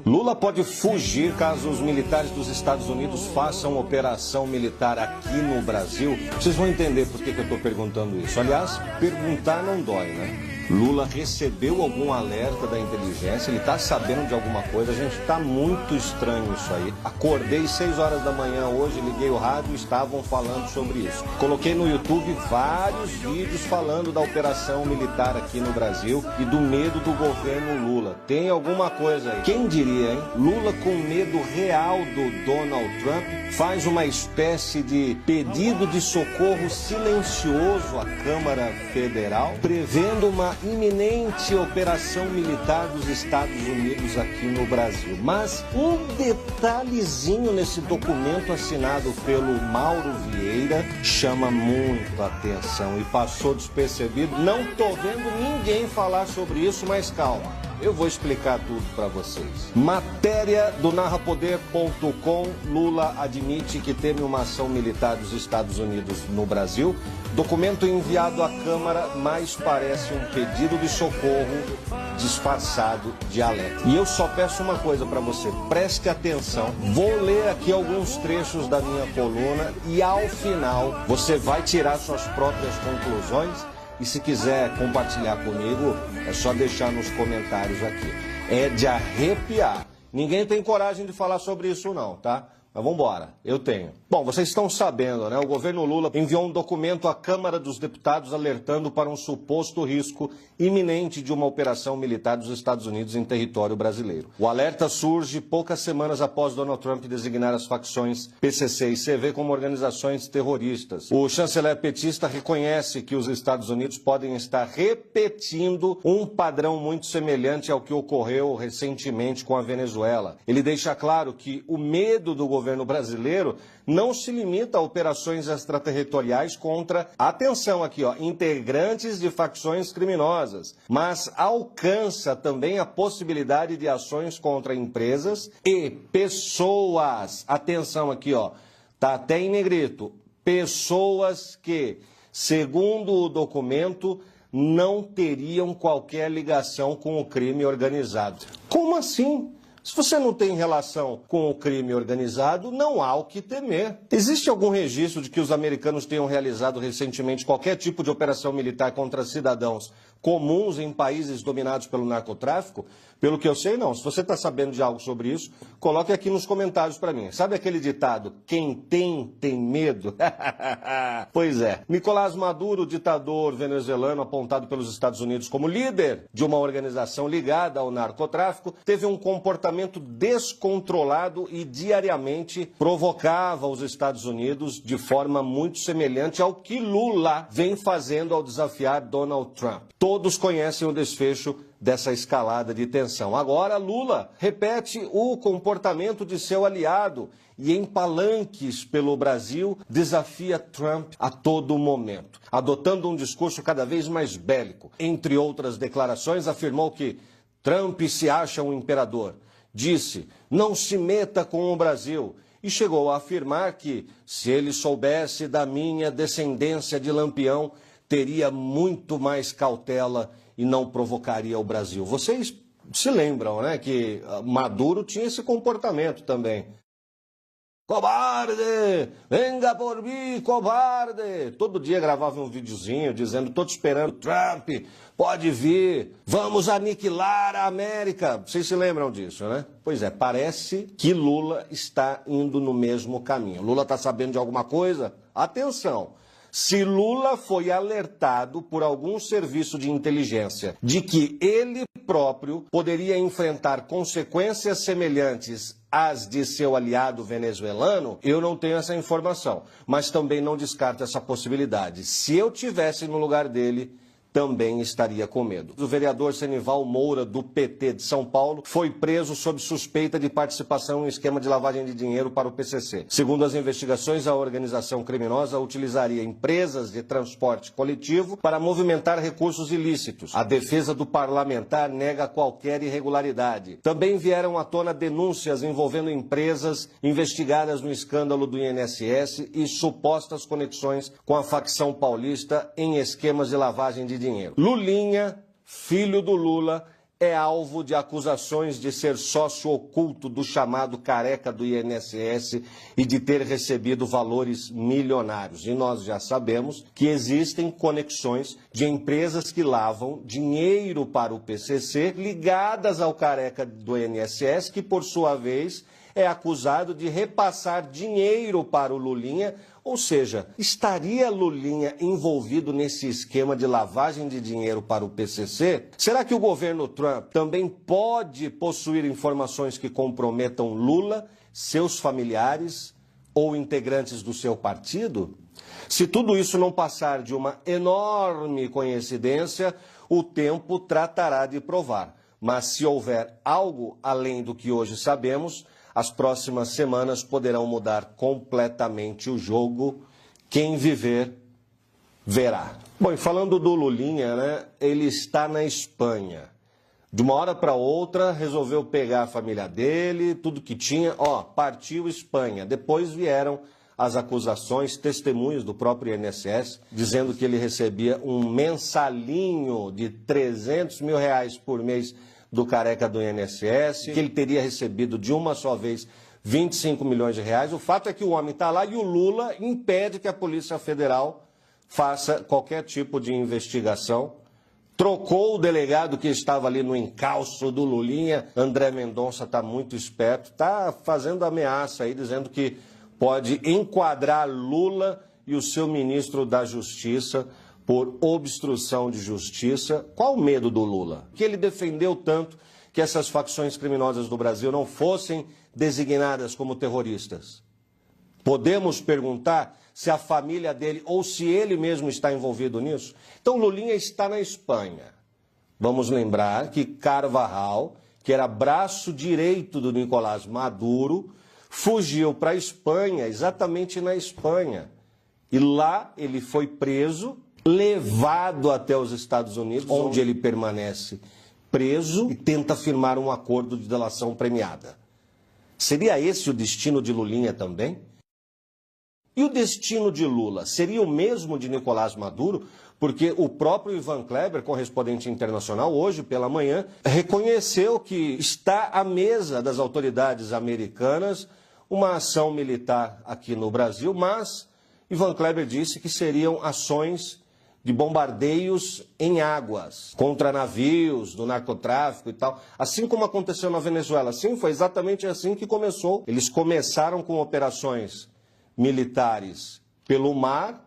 Lula pode fugir caso os militares dos Estados Unidos façam operação militar aqui no Brasil? Vocês vão entender por que eu estou perguntando isso. Aliás, perguntar não dói, né? Lula recebeu algum alerta da inteligência? Ele está sabendo de alguma coisa? Gente, está muito estranho isso aí. Acordei 6 horas da manhã hoje, liguei o rádio e estavam falando sobre isso. Coloquei no YouTube vários vídeos falando da operação militar aqui no Brasil e do medo do governo Lula. Tem alguma coisa aí. Quem diria, hein? Lula, com medo real do Donald Trump, faz uma espécie de pedido de socorro silencioso à Câmara Federal, prevendo uma iminente operação militar dos Estados Unidos aqui no Brasil. Mas um detalhezinho nesse documento assinado pelo Mauro Vieira chama muito a atenção e passou despercebido. Não estou vendo ninguém falar sobre isso, mas calma. Eu vou explicar tudo para vocês. Matéria do narrapoder.com. Lula admite que teme uma ação militar dos Estados Unidos no Brasil. Documento enviado à Câmara, mas parece um pedido de socorro disfarçado de alerta. E eu só peço uma coisa para você, preste atenção. Vou ler aqui alguns trechos da minha coluna e ao final você vai tirar suas próprias conclusões. E se quiser compartilhar comigo, é só deixar nos comentários aqui. É de arrepiar. Ninguém tem coragem de falar sobre isso não, tá? Mas vamos embora, eu tenho. Bom, vocês estão sabendo, né? O governo Lula enviou um documento à Câmara dos Deputados alertando para um suposto risco iminente de uma operação militar dos Estados Unidos em território brasileiro. O alerta surge poucas semanas após Donald Trump designar as facções PCC e CV como organizações terroristas. O chanceler petista reconhece que os Estados Unidos podem estar repetindo um padrão muito semelhante ao que ocorreu recentemente com a Venezuela. Ele deixa claro que o medo do governo brasileiro não se limita a operações extraterritoriais contra, atenção aqui, ó, integrantes de facções criminosas, mas alcança também a possibilidade de ações contra empresas e pessoas. Atenção aqui, ó, tá até em negrito. Pessoas que, segundo o documento, não teriam qualquer ligação com o crime organizado. Como assim? Se você não tem relação com o crime organizado, não há o que temer. Existe algum registro de que os americanos tenham realizado recentemente qualquer tipo de operação militar contra cidadãos comuns em países dominados pelo narcotráfico? Pelo que eu sei, não. Se você está sabendo de algo sobre isso, coloque aqui nos comentários para mim. Sabe aquele ditado, quem tem medo? Pois é. Nicolás Maduro, ditador venezuelano apontado pelos Estados Unidos como líder de uma organização ligada ao narcotráfico, teve um comportamento descontrolado e diariamente provocava os Estados Unidos de forma muito semelhante ao que Lula vem fazendo ao desafiar Donald Trump. Todos conhecem o desfecho dessa escalada de tensão. Agora, Lula repete o comportamento de seu aliado e, em palanques pelo Brasil, desafia Trump a todo momento, adotando um discurso cada vez mais bélico. Entre outras declarações, afirmou que Trump se acha um imperador. Disse, não se meta com o Brasil. E chegou a afirmar que, se ele soubesse da minha descendência de Lampião, teria muito mais cautela e não provocaria o Brasil. Vocês se lembram, né, que Maduro tinha esse comportamento também. Covarde! Venga por mim, covarde! Todo dia gravava um videozinho dizendo, tô te esperando, Trump, pode vir, vamos aniquilar a América. Vocês se lembram disso, né? Pois é, parece que Lula está indo no mesmo caminho. Lula está sabendo de alguma coisa? Atenção! Se Lula foi alertado por algum serviço de inteligência de que ele próprio poderia enfrentar consequências semelhantes às de seu aliado venezuelano, eu não tenho essa informação, mas também não descarto essa possibilidade. Se eu tivesse no lugar dele, também estaria com medo. O vereador Senival Moura, do PT de São Paulo, foi preso sob suspeita de participação em esquema de lavagem de dinheiro para o PCC. Segundo as investigações, a organização criminosa utilizaria empresas de transporte coletivo para movimentar recursos ilícitos. A defesa do parlamentar nega qualquer irregularidade. Também vieram à tona denúncias envolvendo empresas investigadas no escândalo do INSS e supostas conexões com a facção paulista em esquemas de lavagem de dinheiro. Lulinha, filho do Lula, é alvo de acusações de ser sócio oculto do chamado careca do INSS e de ter recebido valores milionários. E nós já sabemos que existem conexões de empresas que lavam dinheiro para o PCC ligadas ao careca do INSS, que por sua vez é acusado de repassar dinheiro para o Lulinha. Ou seja, estaria Lulinha envolvido nesse esquema de lavagem de dinheiro para o PCC? Será que o governo Trump também pode possuir informações que comprometam Lula, seus familiares ou integrantes do seu partido? Se tudo isso não passar de uma enorme coincidência, o tempo tratará de provar. Mas se houver algo além do que hoje sabemos, as próximas semanas poderão mudar completamente o jogo. Quem viver, verá. Bom, e falando do Lulinha, né? Ele está na Espanha. De uma hora para outra, resolveu pegar a família dele, tudo que tinha, partiu Espanha. Depois vieram as acusações, testemunhos do próprio INSS, dizendo que ele recebia um mensalinho de R$300 mil por mês do careca do INSS, que ele teria recebido de uma só vez 25 milhões de reais. O fato é que o homem está lá e o Lula impede que a Polícia Federal faça qualquer tipo de investigação. Trocou o delegado que estava ali no encalço do Lulinha. André Mendonça está muito esperto, está fazendo ameaça aí, dizendo que pode enquadrar Lula e o seu ministro da Justiça por obstrução de justiça. Qual o medo do Lula? Que ele defendeu tanto que essas facções criminosas do Brasil não fossem designadas como terroristas. Podemos perguntar se a família dele ou se ele mesmo está envolvido nisso? Então Lulinha está na Espanha. Vamos lembrar que Carvajal, que era braço direito do Nicolás Maduro, fugiu para a Espanha, exatamente na Espanha. E lá ele foi preso, levado até os Estados Unidos, onde ele permanece preso e tenta firmar um acordo de delação premiada. Seria esse o destino de Lulinha também? E o destino de Lula seria o mesmo de Nicolás Maduro? Porque o próprio Ivan Kleber, correspondente internacional, hoje pela manhã, reconheceu que está à mesa das autoridades americanas uma ação militar aqui no Brasil, mas Ivan Kleber disse que seriam ações de bombardeios em águas, contra navios, do narcotráfico e tal, assim como aconteceu na Venezuela. Sim, foi exatamente assim que começou. Eles começaram com operações militares pelo mar,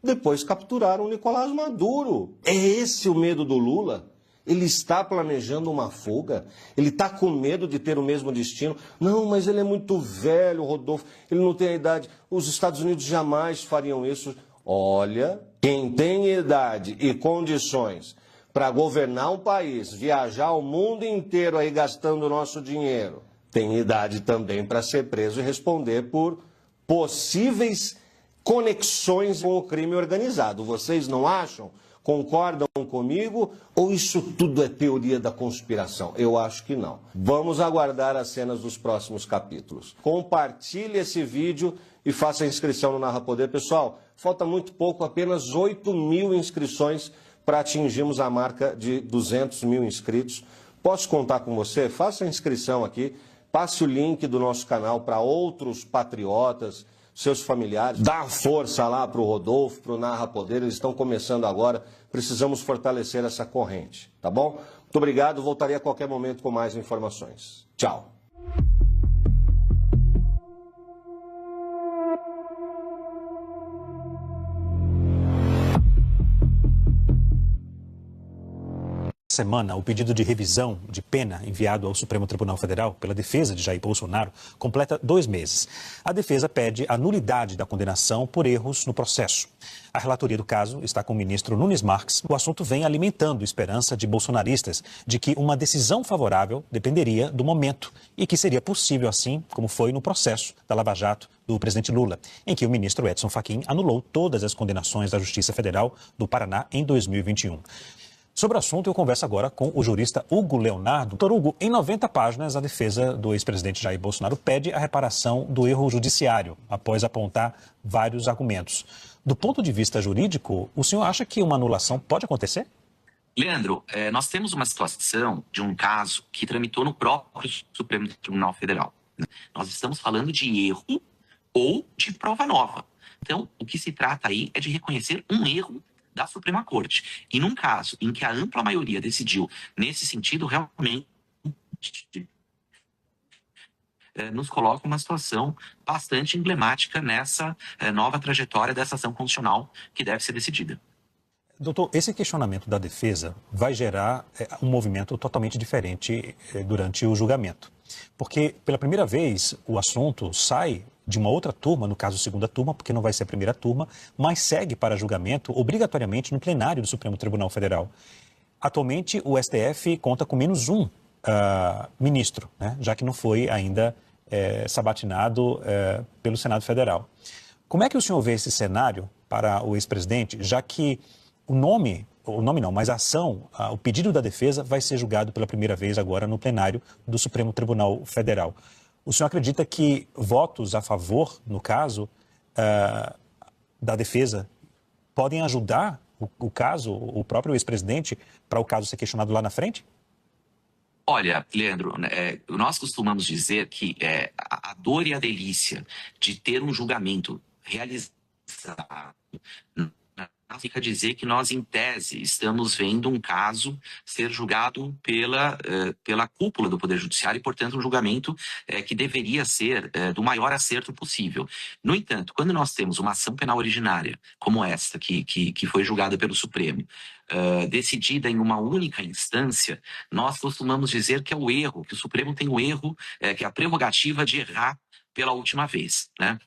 depois capturaram Nicolás Maduro. É esse o medo do Lula? Ele está planejando uma fuga? Ele está com medo de ter o mesmo destino? Não, mas ele é muito velho, Rodolfo, ele não tem a idade. Os Estados Unidos jamais fariam isso. Olha, quem tem idade e condições para governar um país, viajar o mundo inteiro aí gastando o nosso dinheiro, tem idade também para ser preso e responder por possíveis conexões com o crime organizado. Vocês não acham? Concordam comigo? Ou isso tudo é teoria da conspiração? Eu acho que não. Vamos aguardar as cenas dos próximos capítulos. Compartilhe esse vídeo e faça a inscrição no Narra Poder. Pessoal, falta muito pouco, apenas 8.000 inscrições para atingirmos a marca de 200 mil inscritos. Posso contar com você? Faça a inscrição aqui, passe o link do nosso canal para outros patriotas, seus familiares. Dá força lá para o Rodolfo, para o Narra Poder, eles estão começando agora. Precisamos fortalecer essa corrente, tá bom? Muito obrigado, voltarei a qualquer momento com mais informações. Tchau. Semana, o pedido de revisão de pena enviado ao Supremo Tribunal Federal pela defesa de Jair Bolsonaro completa 2 meses. A defesa pede a nulidade da condenação por erros no processo. A relatoria do caso está com o ministro Nunes Marques. O assunto vem alimentando esperança de bolsonaristas de que uma decisão favorável dependeria do momento e que seria possível assim como foi no processo da Lava Jato do presidente Lula, em que o ministro Edson Fachin anulou todas as condenações da Justiça Federal do Paraná em 2021. Sobre o assunto, eu converso agora com o jurista Hugo Leonardo. Doutor Hugo, em 90 páginas, a defesa do ex-presidente Jair Bolsonaro pede a reparação do erro judiciário, após apontar vários argumentos. Do ponto de vista jurídico, o senhor acha que uma anulação pode acontecer? Leandro, nós temos uma situação de um caso que tramitou no próprio Supremo Tribunal Federal. Nós estamos falando de erro ou de prova nova. Então, o que se trata aí é de reconhecer um erro da Suprema Corte. E num caso em que a ampla maioria decidiu nesse sentido, realmente nos coloca uma situação bastante emblemática nessa nova trajetória dessa ação constitucional que deve ser decidida. Doutor, esse questionamento da defesa vai gerar um movimento totalmente diferente durante o julgamento. Porque, pela primeira vez, o assunto sai de uma outra turma, no caso, segunda turma, porque não vai ser a primeira turma, mas segue para julgamento obrigatoriamente no plenário do Supremo Tribunal Federal. Atualmente, o STF conta com menos um ministro, né, já que não foi ainda sabatinado pelo Senado Federal. Como é que o senhor vê esse cenário para o ex-presidente, já que o nome não, mas a ação, o pedido da defesa vai ser julgado pela primeira vez agora no plenário do Supremo Tribunal Federal. O senhor acredita que votos a favor, no caso, da defesa, podem ajudar o caso, o próprio ex-presidente, para o caso ser questionado lá na frente? Olha, Leandro, nós costumamos dizer que a dor e a delícia de ter um julgamento realizado fica dizer que nós, em tese, estamos vendo um caso ser julgado pela cúpula do Poder Judiciário e, portanto, um julgamento que deveria ser do maior acerto possível. No entanto, quando nós temos uma ação penal originária, como esta, que foi julgada pelo Supremo, decidida em uma única instância, nós costumamos dizer que é o erro, que o Supremo tem o erro, que é a prerrogativa de errar pela última vez, né?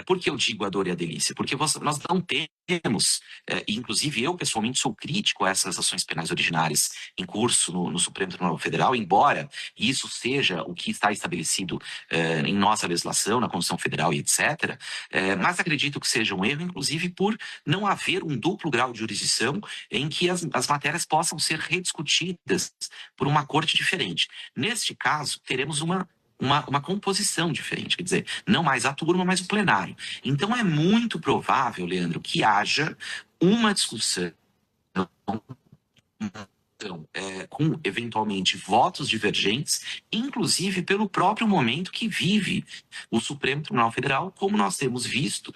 Por que eu digo a dor e a delícia? Porque nós não temos, inclusive eu pessoalmente sou crítico a essas ações penais originárias em curso no Supremo Tribunal Federal, embora isso seja o que está estabelecido em nossa legislação, na Constituição Federal e etc., mas acredito que seja um erro, inclusive por não haver um duplo grau de jurisdição em que as matérias possam ser rediscutidas por uma corte diferente. Neste caso, teremos uma composição diferente, quer dizer, não mais a turma, mas o plenário. Então é muito provável, Leandro, que haja uma discussão com, eventualmente, votos divergentes, inclusive pelo próprio momento que vive o Supremo Tribunal Federal, como nós temos visto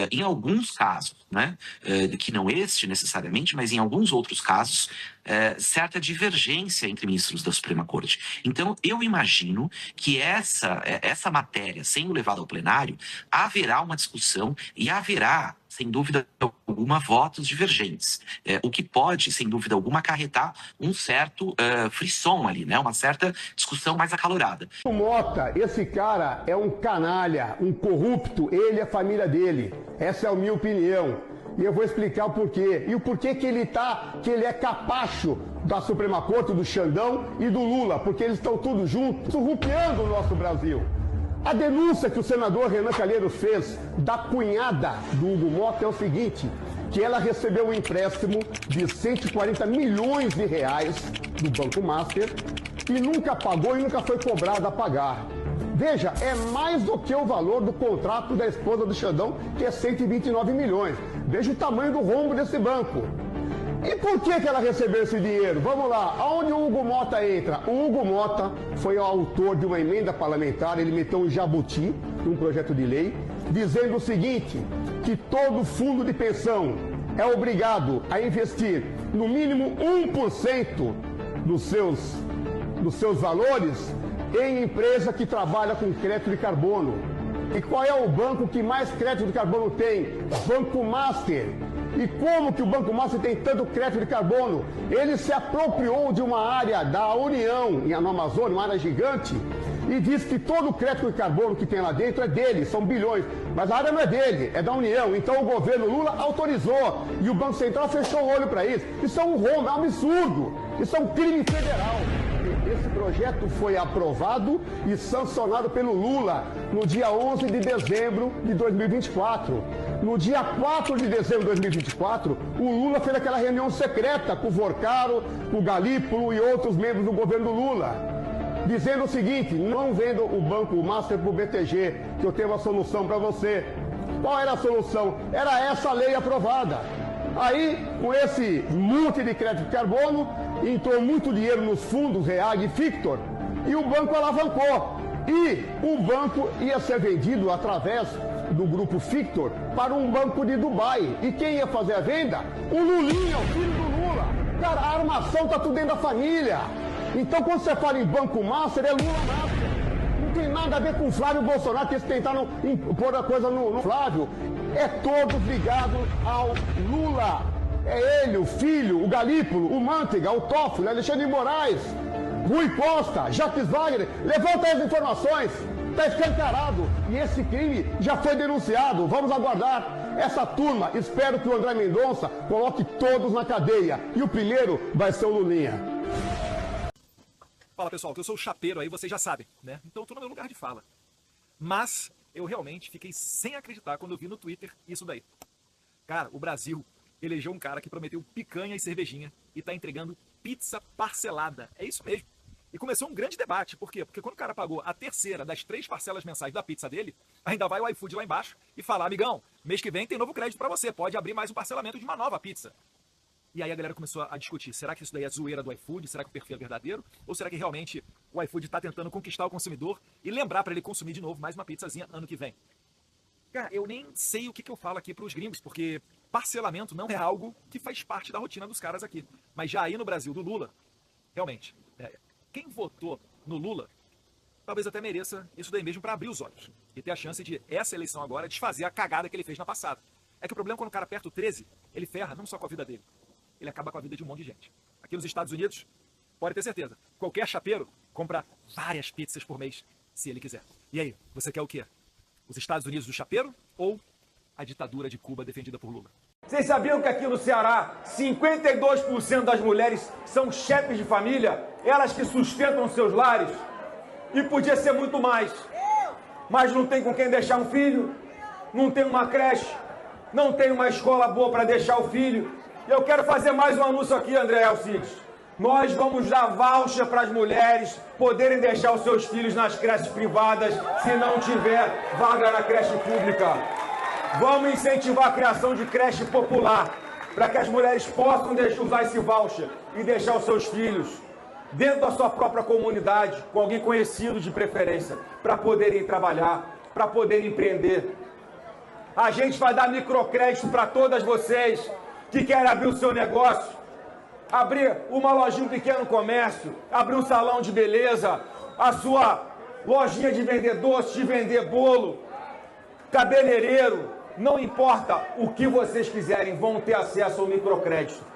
em alguns casos, né, que não este necessariamente, mas em alguns outros casos, certa divergência entre ministros da Suprema Corte. Então, eu imagino que essa matéria, sendo levada ao plenário, haverá uma discussão e haverá, sem dúvida alguma, votos divergentes. O que pode, sem dúvida alguma, acarretar um certo frisson ali, né? Uma certa discussão mais acalorada. O Mota, esse cara é um canalha, um corrupto, ele e a família dele. Essa é a minha opinião. E eu vou explicar o porquê. E o porquê que ele é capacho da Suprema Corte, do Xandão e do Lula, porque eles estão todos juntos, surrupiando o nosso Brasil. A denúncia que o senador Renan Calheiros fez da cunhada do Hugo Mota é o seguinte, que ela recebeu um empréstimo de 140 milhões de reais do Banco Master e nunca pagou e nunca foi cobrada a pagar. Veja, é mais do que o valor do contrato da esposa do Xandão, que é 129 milhões. Veja o tamanho do rombo desse banco. E por que ela recebeu esse dinheiro? Vamos lá, aonde o Hugo Mota entra? O Hugo Mota foi o autor de uma emenda parlamentar, ele meteu um jabuti num projeto de lei, dizendo o seguinte, que todo fundo de pensão é obrigado a investir no mínimo 1% dos seus valores em empresa que trabalha com crédito de carbono. E qual é o banco que mais crédito de carbono tem? Banco Master. E como que o Banco Master tem tanto crédito de carbono? Ele se apropriou de uma área da União, no Amazonas, uma área gigante, e diz que todo o crédito de carbono que tem lá dentro é dele, são bilhões. Mas a área não é dele, é da União. Então o governo Lula autorizou e o Banco Central fechou o olho para isso. Isso é um rombo, é um absurdo. Isso é um crime federal. Esse projeto foi aprovado e sancionado pelo Lula no dia 11 de dezembro de 2024. No dia 4 de dezembro de 2024, o Lula fez aquela reunião secreta com o Vorcaro, com o Galípolo e outros membros do governo Lula, dizendo o seguinte, não vendo o Banco Master para o BTG, que eu tenho uma solução para você. Qual era a solução? Era essa lei aprovada. Aí, com esse monte de crédito de carbono, entrou muito dinheiro nos fundos Reag e Fictor e o banco alavancou. E o banco ia ser vendido através do grupo Fictor para um banco de Dubai. E quem ia fazer a venda? O Lulinha, o filho do Lula. Cara, a armação tá tudo dentro da família. Então, quando você fala em banco master, é Lula master. Não tem nada a ver com o Flávio Bolsonaro, que eles tentaram pôr a coisa no Flávio. É todos ligados ao Lula. É ele, o filho, o Galípolo, o Manteiga, o Toffoli, Alexandre de Moraes, Rui Costa, Jacques Wagner. Levanta as informações. Está escancarado. E esse crime já foi denunciado. Vamos aguardar essa turma. Espero que o André Mendonça coloque todos na cadeia. E o primeiro vai ser o Lulinha. Fala pessoal, que eu sou o chapeiro aí, vocês já sabem, né? Então eu tô no meu lugar de fala. Mas eu realmente fiquei sem acreditar quando eu vi no Twitter isso daí. Cara, o Brasil elegeu um cara que prometeu picanha e cervejinha e tá entregando pizza parcelada. É isso mesmo. E começou um grande debate. Por quê? Porque quando o cara pagou a terceira das 3 parcelas mensais da pizza dele, ainda vai o iFood lá embaixo e fala, amigão, mês que vem tem novo crédito pra você, pode abrir mais um parcelamento de uma nova pizza. E aí a galera começou a discutir, será que isso daí é zoeira do iFood? Será que o perfil é verdadeiro? Ou será que realmente o iFood tá tentando conquistar o consumidor e lembrar pra ele consumir de novo mais uma pizzazinha ano que vem? Cara, eu nem sei o que eu falo aqui pros gringos, porque parcelamento não é algo que faz parte da rotina dos caras aqui. Mas já aí no Brasil do Lula, realmente, quem votou no Lula, talvez até mereça isso daí mesmo para abrir os olhos. E ter a chance de, essa eleição agora, desfazer a cagada que ele fez na passada. É que o problema é quando o cara aperta o 13, ele ferra não só com a vida dele, ele acaba com a vida de um monte de gente. Aqui nos Estados Unidos, pode ter certeza, qualquer chapeiro compra várias pizzas por mês, se ele quiser. E aí, você quer o quê? Os Estados Unidos do chapeiro ou a ditadura de Cuba defendida por Lula? Vocês sabiam que aqui no Ceará, 52% das mulheres são chefes de família? Elas que sustentam seus lares? E podia ser muito mais. Mas não tem com quem deixar um filho, não tem uma creche, não tem uma escola boa para deixar o filho. E eu quero fazer mais um anúncio aqui, André Alcides. Nós vamos dar voucher para as mulheres poderem deixar os seus filhos nas creches privadas se não tiver vaga na creche pública. Vamos incentivar a criação de creche popular para que as mulheres possam usar esse voucher e deixar os seus filhos dentro da sua própria comunidade, com alguém conhecido de preferência, para poderem trabalhar, para poderem empreender. A gente vai dar microcrédito para todas vocês que querem abrir o seu negócio, abrir uma lojinha, um pequeno comércio, abrir um salão de beleza, a sua lojinha de vender doce, de vender bolo, cabeleireiro, não importa o que vocês quiserem, vão ter acesso ao microcrédito.